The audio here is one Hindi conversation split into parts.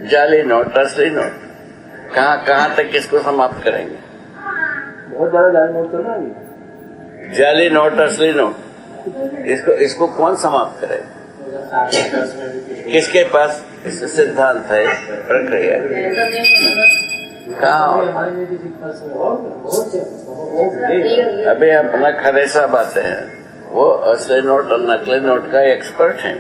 जाली नोट, असली नोट, कहाँ तक इसको समाप्त करेंगे? बहुत ज्यादा जाली नोट चल रहा है। जाली नोट, असली नोट, इसको कौन समाप्त करेगा? किसके पास सिद्धांत है, प्रक्रिया? कहाँ? अभी अपना खरे साहब आते हैं, वो असली नोट और नकली नोट का एक्सपर्ट हैं।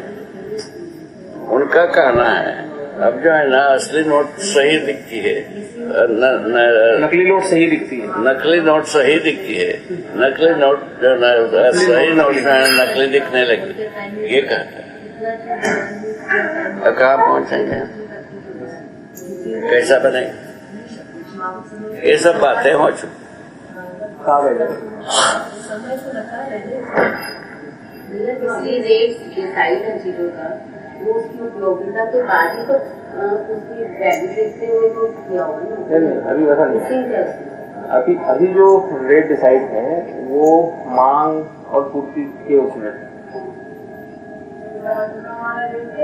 उनका कहना है अब जो है ना, असली नोट सही दिखती है, नकली नोट सही दिखती है, नकली नोट सही दिखती है, नकली नोट जो सही नोट जो है नकली दिखने लगी, ये कहता है। कहाँ पहुंचेंगे, कैसा बनेगा? ये सब बातें हो चुकी। वो उसकी उपयोगिता के बाद ही तो उसकी वैल्यू देखते हुए तो किया होगा ना। अभी वैसा नहीं। अभी जो रेट डिसाइड है वो मांग और पूर्ति के उसमें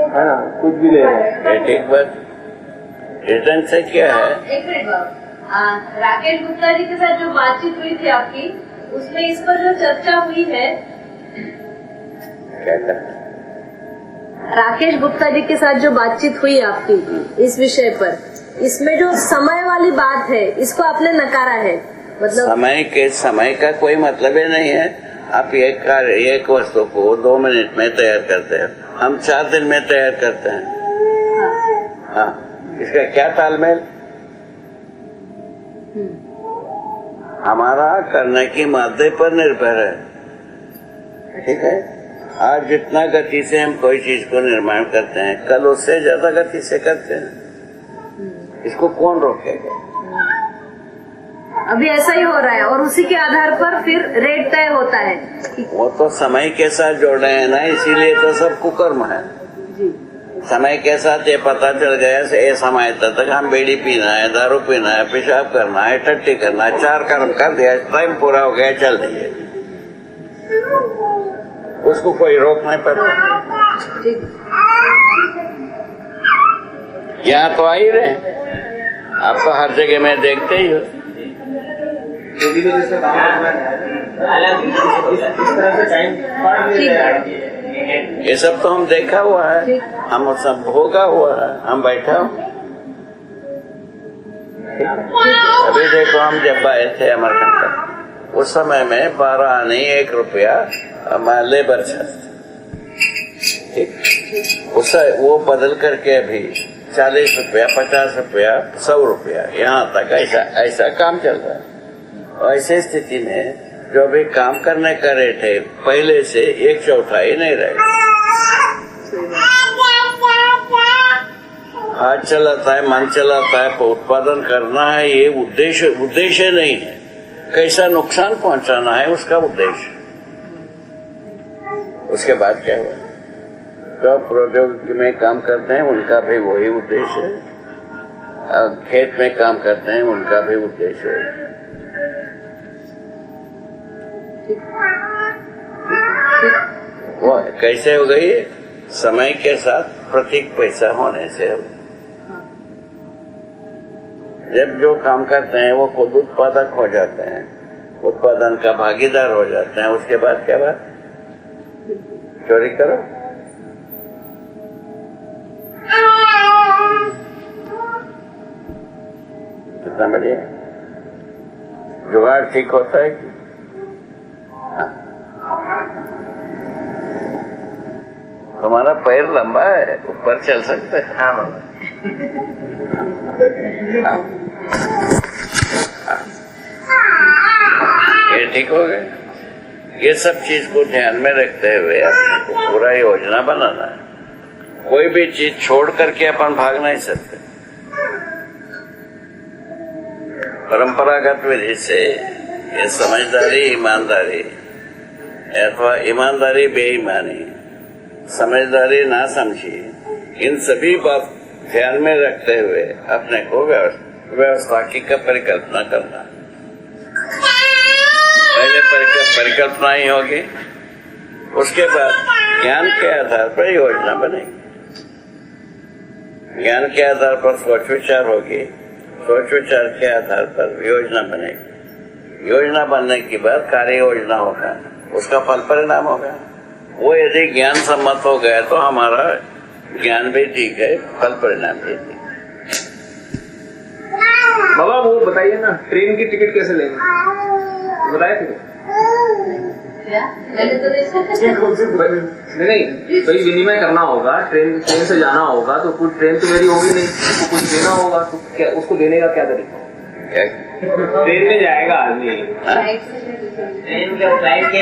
है ना, कुछ भी ले रहे हैं। एक बार रिटर्न से क्या है? एक मिनट बाबू, राकेश गुप्ता जी के साथ जो बातचीत हुई थी आपकी, उसमें इस पर जो चर्चा हुई है, क्या करते? राकेश गुप्ता जी के साथ जो बातचीत हुई आपकी इस विषय पर, इसमें जो समय वाली बात है, इसको आपने नकारा है। मतलब समय का कोई मतलब ही नहीं है। आप एक वस्तु को 2 मिनट में तैयार करते हैं, हम 4 दिन में तैयार करते हैं। हाँ, इसका क्या तालमेल? हमारा करने की मादे पर निर्भर है, ठीक है। आज जितना गति से हम कोई चीज को निर्माण करते हैं, कल उससे ज्यादा गति से करते हैं। इसको कौन रोकेगा? अभी ऐसा ही हो रहा है और उसी के आधार पर फिर रेट तय होता है। वो तो समय के साथ जोड़े हैं ना, इसीलिए तो सब कुकर्म है। समय के साथ ये पता चल गया ये समय तक हम बीड़ी पीना है, दारू पीना है, पेशाब करना है, टट्टी करना है, 4 कर्म कर दिया, टाइम पूरा हो गया, चल दिए। उसको कोई रोक नहीं पाता। यहाँ तो आ ही रहे, आप तो हर जगह में देखते ही हो। ये सब तो हम देखा हुआ है, हम सब भोगा हुआ है, हम बैठा हूँ। अभी देखो, हम जब आए थे अमरकंटक तक, उस समय में 12 आने 1 रुपया लेबर चार्ज, ठीक। वो बदल करके अभी 40 रुपया, 50 रुपया, 100 रुपया, यहाँ तक ऐसा काम चल रहा है। ऐसे स्थिति में जो अभी काम करने का रेट है, पहले से 1/4 नहीं रहेगा। हाथ चलाता है, मन चलाता है, उत्पादन करना है, ये उद्देश्य नहीं है। कैसा नुकसान पहुंचाना है उसका उद्देश्य। उसके बाद क्या हुआ? जो प्रौद्योगिकी में काम करते हैं उनका भी वही उद्देश्य है, खेत में काम करते हैं उनका भी उद्देश्य है। वो कैसे हो गई? समय के साथ प्रतीक पैसा होने से। जब जो काम करते हैं वो खुद उत्पादक हो जाते हैं, उत्पादन का भागीदार हो जाते हैं, उसके बाद क्या बात? चोरी करो। कितना बढ़िया जुगाड़ ठीक होता है कि तुम्हारा पैर लंबा है, ऊपर चल सकते हैं। हाँ बाबा। ये ठीक हो गए। ये सब चीज को ध्यान में रखते हुए आपको पूरा योजना बनाना है। कोई भी चीज छोड़ करके अपन भाग नहीं सकते। परंपरागत विधि से ये समझदारी, ईमानदारी अथवा ईमानदारी बेईमानी, समझदारी ना समझी, इन सभी बात ध्यान में रखते हुए अपने को व्यवस्था की परिकल्पना करना। पहले परिकल्पना ही होगी, उसके बाद ज्ञान के आधार पर योजना बनेगी। ज्ञान के आधार पर सोच विचार होगी, सोच विचार के आधार पर योजना बनेगी, योजना बनने के बाद कार्य योजना होगा, उसका फल परिणाम होगा। वो यदि ज्ञान सम्मत हो गया तो हमारा ज्ञान भी ठीक है, फल परिणाम भी ठीक है। बाबा वो बताइए ना, ट्रेन की टिकट कैसे लेंगे, बताए थे? नहीं, कोई विनिमय करना होगा, ट्रेन से जाना होगा तो कुछ ट्रेन तो मेरी होगी नहीं, तो कुछ देना होगा, तो क्या उसको देने का क्या तरीका? ट्रेन में जाएगा आदमी, ट्रेन का फ्लाइट के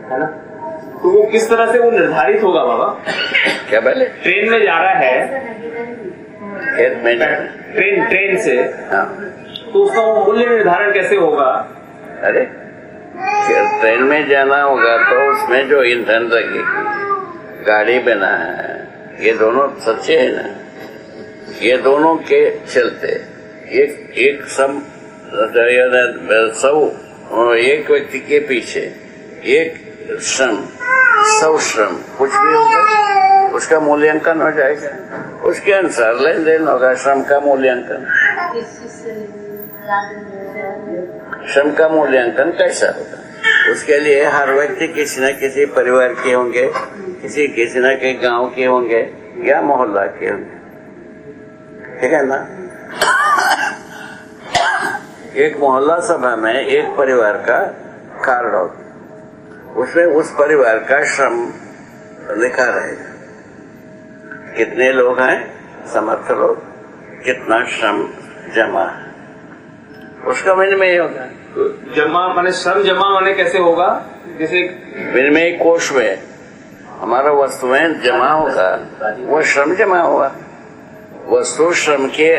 है ना, तो वो किस तरह से वो निर्धारित होगा बाबा? क्या बोले? ट्रेन में जा रहा है, ट्रेन से, हाँ। तो उसका वो मूल्य निर्धारण कैसे होगा? अरे ट्रेन में जाना होगा तो उसमें जो ईंधन लगेगी, गाड़ी बना है, ये दोनों सच्चे है ना, ये दोनों के चलते एक एक व्यक्ति के पीछे एक श्रम, 100 श्रम कुछ भी होगा, उसका मूल्यांकन हो जाएगा, उसके अनुसार लेन देन होगा। श्रम का मूल्यांकन, श्रम का मूल्यांकन कैसा होगा? उसके लिए हर व्यक्ति किसी न किसी परिवार के होंगे, किसी न किसी गांव के होंगे या मोहल्ला के होंगे, ठीक है ना। एक मोहल्ला सभा में एक परिवार का कार्ड होगा, उसमें उस परिवार का श्रम लिखा रहेगा, कितने लोग हैं, समर्थ लोग, कितना श्रम जमा है, उसका विनिमय होगा। तो जमा माने श्रम जमा माने कैसे होगा? जैसे विनिमय कोष में हमारा वस्तुएं जमा होगा, वो श्रम जमा होगा, वस्तु श्रम के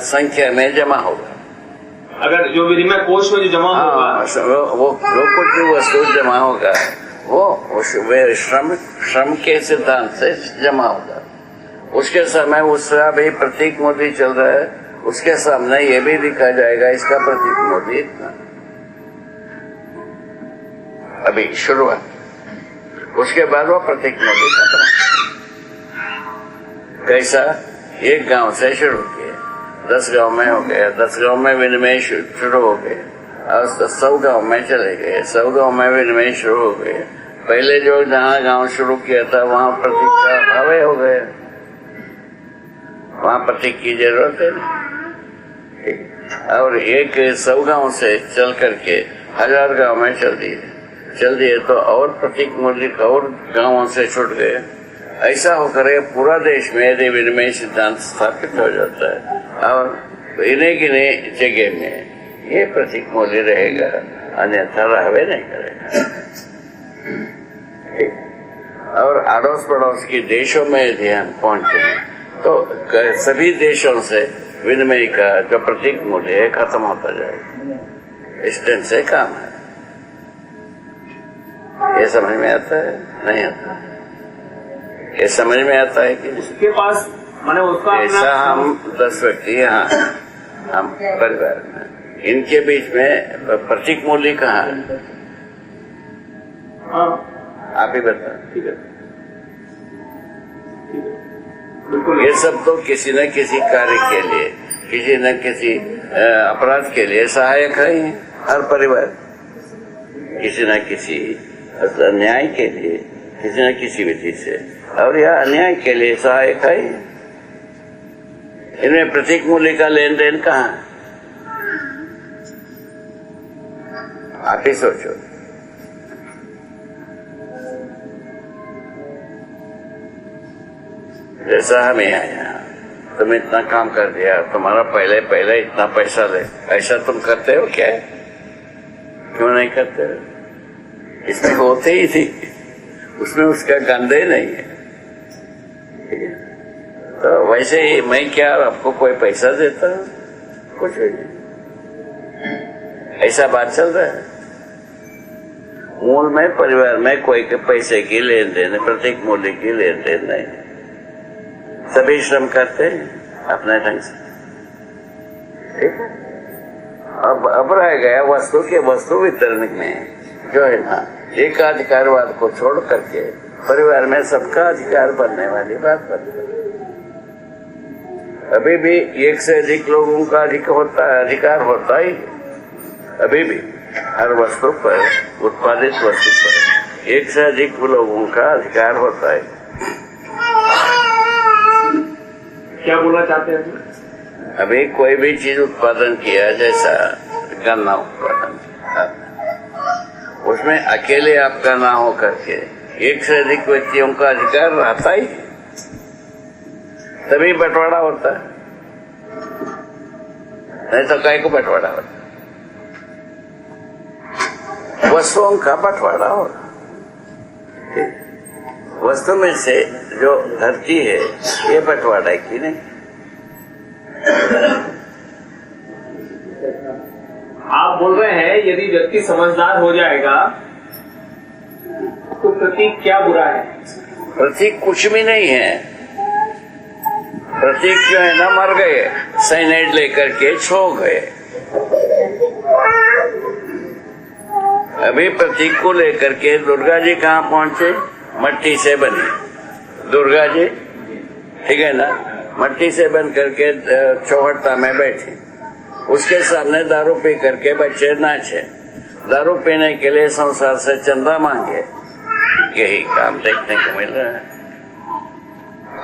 संख्या में जमा होगा। अगर जो विनिमय कोष में जो जमा होगा, वो कुछ भी वस्तु जमा होगा, वो श्रम के सिद्धांत से जमा होगा। उसके समय उसका भी प्रतीक मूल्य चल रहा है, उसके सामने ये भी लिखा जाएगा इसका प्रतीक मूल्य इतना, अभी शुरुआत, उसके बाद वो प्रतीक मूल्य खत्म। कैसा? एक गांव से शुरू किया, 10 गांव में हो गया, 10 गांव में विनिमय शुरू हो गए, और 100 गांव में चले गए, 100 गांव में विनिमय शुरू हो गए। पहले जो जहाँ गांव शुरू किया था वहाँ प्रतीक का अभाव हो गया, वहाँ प्रतीक की जरूरत है नहीं। और एक 100 गांव से चल करके 1000 गांव में चल दिए तो और प्रतीक मूल्य और गांवों से छूट गए। ऐसा होकर पूरा देश में यदि विनिमय सिद्धांत स्थापित हो जाता है और इन्हें गिने जगह में ये प्रतीक मूल्य रहेगा, अन्यथा रहवे नहीं करेगा। और अड़ोस पड़ोस के देशों में यदि हम पहुंचे तो सभी देशों से विनिमय का जो प्रतीक मूल्य है खत्म होता जाएगा। इस ढंग से काम है। ये समझ में आता है? नहीं आता? ये समझ में आता है कि उसके पास माने उसका ऐसा हम 10 व्यक्ति यहाँ हम परिवार में, इनके बीच में प्रतीक मूल्य कहाँ है? आप ही बता। ठीक है, ये सब तो किसी न किसी कार्य के लिए, किसी न किसी अपराध के लिए सहायक है ही। हर परिवार किसी न किसी न्याय के लिए, किसी न किसी विधि से, और यह अन्याय के लिए सहायक है। इनमें प्रतीक मूल्य का लेन देन कहाँ है? आप ही सोचो। जैसा हमें आया, तुम इतना काम कर दिया, तुम्हारा पहले इतना पैसा ले, ऐसा तुम करते हो क्या? क्यों नहीं करते हो? इसमें होते ही नहीं, उसमें उसका गंदे नहीं है। तो वैसे ही मैं क्या आपको कोई पैसा देता हूँ? कुछ भी नहीं। ऐसा बात चल रहा है। मूल में परिवार में कोई के पैसे की लेन देन, प्रतीक मूल्य की लेन देन नहीं। सभी श्रम करते हैं अपने ढंग से, ठीक है। अब रह गया वस्तु के वस्तु वितरण में जो है ना, एकाधिकारवाद को छोड़ करके परिवार में सबका अधिकार बनने वाली बात बनती है। अभी भी एक से अधिक लोगों का अधिकार होता ही अभी भी हर वस्तु पर, उत्पादित वस्तु पर एक से अधिक लोगों का अधिकार होता है। क्या बोलना चाहते हैं? अभी कोई भी चीज उत्पादन किया, जैसा गन्ना उत्पादन, उसमें अकेले आपका ना हो करके एक से अधिक व्यक्तियों का अधिकार रहता ही, तभी बंटवारा होता है, नहीं तो काय को बंटवारा होता। वस्तुओं का बंटवारा होता, वस्तु में से जो धरती है ये बंटवारा है कि नहीं? आप बोल रहे हैं यदि व्यक्ति समझदार हो जाएगा तो प्रतीक क्या बुरा है? प्रतीक कुछ भी नहीं है। प्रतीक जो है ना मर गए, साइनाइड लेकर के सो गए। अभी प्रतीक को लेकर के दुर्गा जी कहाँ पहुंचे? मट्टी से बनी दुर्गा जी, ठीक है ना, मट्टी से बन करके चौहट्टा में बैठी, उसके सामने दारू पी करके बच्चे नाचे, दारू पीने के लिए संसार से चंदा मांगे। यही काम देखने को मिल रहा है।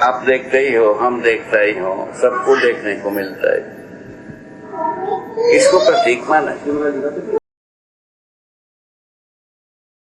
आप देखते ही हो, हम देखता ही हो, सबको देखने को मिलता है। इसको प्रतीक माना।